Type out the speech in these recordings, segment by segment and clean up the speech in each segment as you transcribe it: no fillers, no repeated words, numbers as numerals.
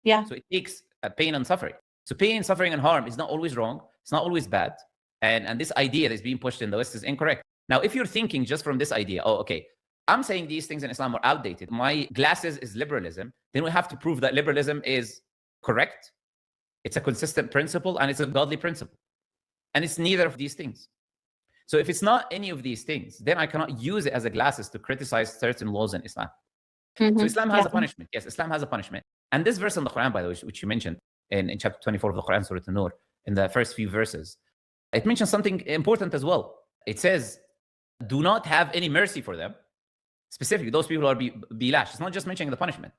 Yeah. So it takes pain and suffering. So pain, suffering, and harm is not always wrong. It's not always bad. And this idea that's being pushed in the West is incorrect. Now, if you're thinking just from this idea, oh, okay, I'm saying these things in Islam are outdated. My glasses is liberalism. Then we have to prove that liberalism is correct. It's a consistent principle and it's a godly principle. And it's neither of these things. So if it's not any of these things, then I cannot use it as a glasses to criticize certain laws in Islam. So Islam has a punishment. Yes, Islam has a punishment. And this verse in the Quran, by the way, which you mentioned in chapter 24 of the Quran, Surah An-Nur, in the first few verses, it mentions something important as well. It says, do not have any mercy for them. Specifically, those people are be lashed. It's not just mentioning the punishment.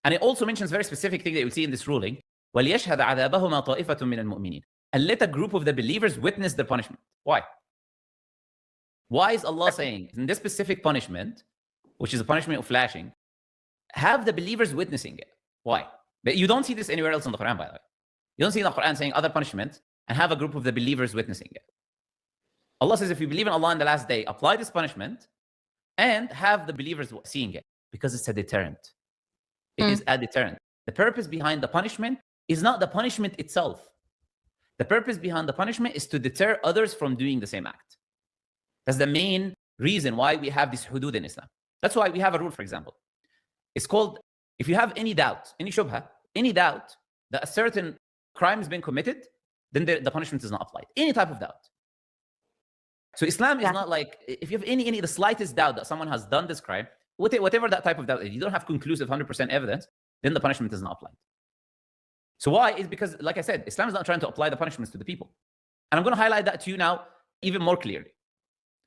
And it also mentions very specific thing that you'll see in this ruling. وَلْيَشْهَدَ عَذَابَهُمَا طَائِفَةٌ مِّنَ الْمُؤْمِنِينَ. And let a group of the believers witness the punishment. Why? Why is Allah saying, in this specific punishment, which is a punishment of flashing, have the believers witnessing it? Why? But you don't see this anywhere else in the Quran, by the way. You don't see in the Quran saying other punishments and have a group of the believers witnessing it. Allah says, if you believe in Allah in the last day, apply this punishment and have the believers seeing it, because it's a deterrent. It is a deterrent. The purpose behind the punishment is not the punishment itself. The purpose behind the punishment is to deter others from doing the same act. That's the main reason why we have this hudud in Islam. That's why we have a rule, for example. It's called, if you have any doubt, any shubha, any doubt that a certain crime has been committed, then the punishment is not applied. Any type of doubt. So Islam is not like, if you have the slightest doubt that someone has done this crime, whatever that type of doubt is, you don't have conclusive 100% evidence, then the punishment is not applied. So why? Is because, like I said, Islam is not trying to apply the punishments to the people. And I'm going to highlight that to you now even more clearly.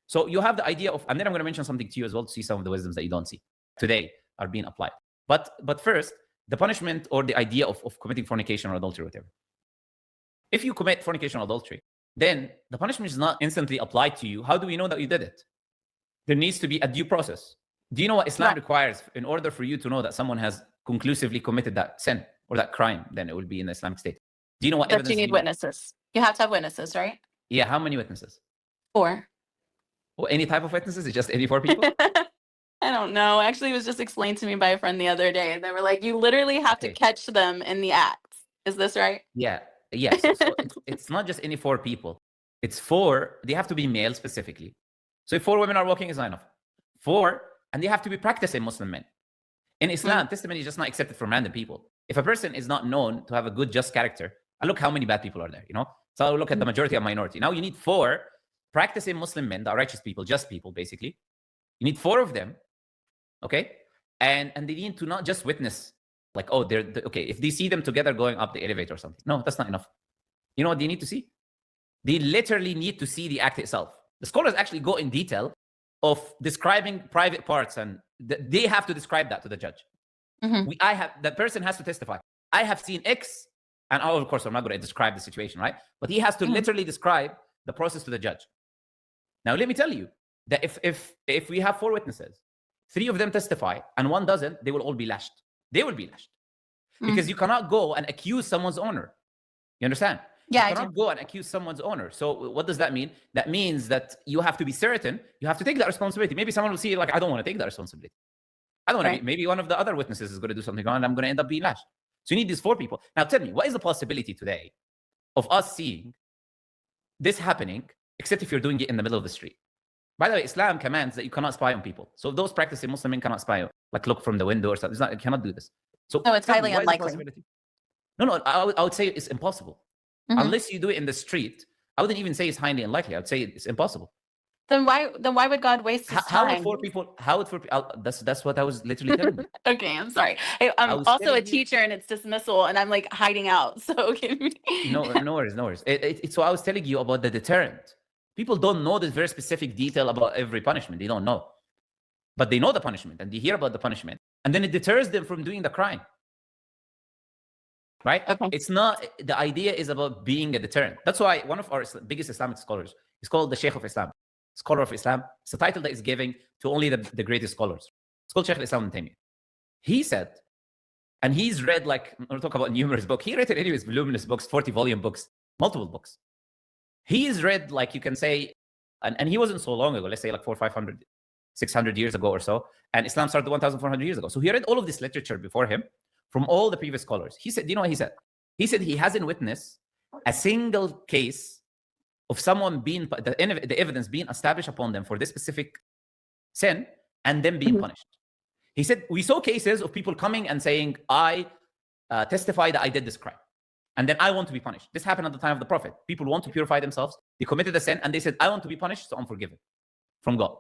So you have the idea of, and then I'm going to mention something to you as well to see some of the wisdoms that you don't see today are being applied. But first, the punishment or the idea of committing fornication or adultery or whatever. If you commit fornication or adultery, then the punishment is not instantly applied to you. How do we know that you did it? There needs to be a due process. Do you know what Islam requires in order for you to know that someone has conclusively committed that sin or that crime? Then it will be in the Islamic State. Do you know what evidence you need? Witnesses. You have to have witnesses, right? Yeah. How many witnesses? 4. Well, any type of witnesses? It's just any 4 people? I don't know. Actually, it was just explained to me by a friend the other day. And they were like, you literally have to catch them in the act. Is this right? Yeah. Yes. So it's not just any 4 people. It's 4. They have to be male specifically. So if 4 women are walking, is not enough. 4, and they have to be practicing Muslim men. In Islam, testimony is just not accepted from random people. If a person is not known to have a good, just character, I look how many bad people are there, you know? So I look at the majority of minority. Now you need 4 practicing Muslim men, the righteous people, just people, basically. You need 4 of them, okay? And they need to not just witness, like, oh, okay, if they see them together going up the elevator or something. No, that's not enough. You know what they need to see? They literally need to see the act itself. The scholars actually go in detail of describing private parts, and they have to describe that to the judge. The person has to testify. I have seen X, and of course, I'm not going to describe the situation, right? But he has to literally describe the process to the judge. Now, let me tell you that if we have 4 witnesses, 3 of them testify, and 1 doesn't, they will all be lashed. They will be lashed. Because you cannot go and accuse someone's owner. You understand? Yeah, you cannot go and accuse someone's owner. So what does that mean? That means that you have to be certain, you have to take that responsibility. Maybe someone will see, like, I don't want to take that responsibility. I don't want to maybe one of the other witnesses is going to do something wrong and I'm going to end up being lashed. So you need these 4 people. Now tell me, what is the possibility today of us seeing this happening, except if you're doing it in the middle of the street? By the way, Islam commands that you cannot spy on people. So those practicing Muslim men cannot spy on, like look from the window or something. You cannot do this. So no, it's highly unlikely. No, I would say it's impossible. Unless you do it in the street. I wouldn't even say it's highly unlikely. I would say it's impossible. Then why would God waste his time? How would 4 people? That's what I was literally telling you. Okay, I'm sorry. I'm also a teacher, and it's dismissal, and I'm like hiding out. So no worries. So I was telling you about the deterrent. People don't know this very specific detail about every punishment. They don't know, but they know the punishment, and they hear about the punishment, and then it deters them from doing the crime. Right? Okay. It's not, the idea is about being a deterrent. That's why one of our biggest Islamic scholars is called the Sheikh of Islam, scholar of Islam. It's a title that is given to only the greatest scholars. It's called Sheikh al-Islam ibn Taymiyyah. He said, and he's read, like, we'll talk about numerous books. He read it anyways, voluminous books, 40-volume books, multiple books. He's read, like, you can say, and he wasn't so long ago, let's say like 400, 500, 600 years ago or so. And Islam started 1,400 years ago. So he read all of this literature before him from all the previous scholars. He said, do you know what he said? He said he hasn't witnessed a single case of someone being, the evidence being established upon them for this specific sin and then being punished. He said, we saw cases of people coming and saying, I testify that I did this crime, and then I want to be punished. This happened at the time of the Prophet. People want to purify themselves. They committed a sin, and they said, I want to be punished, so I'm forgiven from God.